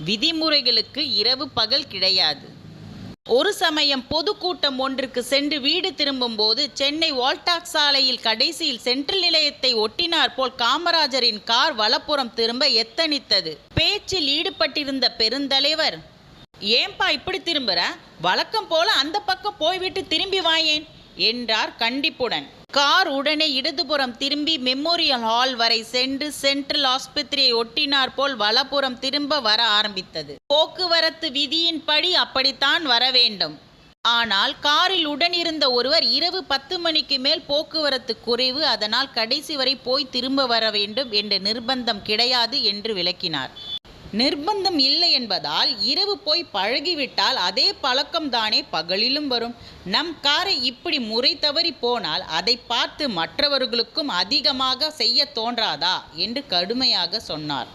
விதிமுறைகளுக்கு இரவு பகல் கிடையாது. ஒரு சமயம் பொதுக்கூட்டம் ஒன்றுக்கு சென்று வீடு திரும்பும்போது சென்னை வால்டாக்ஸ் சாலையில் கடைசியில் சென்ட்ரல் நிலையத்தை ஒட்டினார் போல் காமராஜரின் கார் வலப்புறம் திரும்ப எத்தனித்தது. பேச்சில் ஈடுபட்டிருந்த பெருந்தலைவர், ஏன்பா இப்படி திரும்புற, வழக்கம் போல அந்த பக்கம் போய்விட்டு திரும்பி வாயேன் என்றார் கண்டிப்புடன். கார் உடனே இடதுபுறம் திரும்பி மெமோரியல் ஹால் வரை சென்று சென்ட்ரல் ஆஸ்பத்திரியை ஒட்டினார் போல் வலப்புறம் திரும்ப வர ஆரம்பித்தது. போக்குவரத்து விதியின்படி அப்படித்தான் வர வேண்டும். ஆனால் காரில் உடனிருந்த ஒருவர் இரவு 10 மணிக்கு மேல் போக்குவரத்து குறைவு, அதனால் கடைசி வரை போய் திரும்ப வர வேண்டும் என்ற நிர்பந்தம் கிடையாது என்று விளக்கினார். நிர்பந்தம் இல்லை என்பதால் இரவு போய் பழகிவிட்டால் அதே பழக்கம்தானே பகலிலும் வரும். நம் காரை இப்படி முறை தவறி போனால் அதை பார்த்து மற்றவர்களுக்கும் அதிகமாக செய்ய தோன்றாதா என்று கடுமையாக சொன்னார்.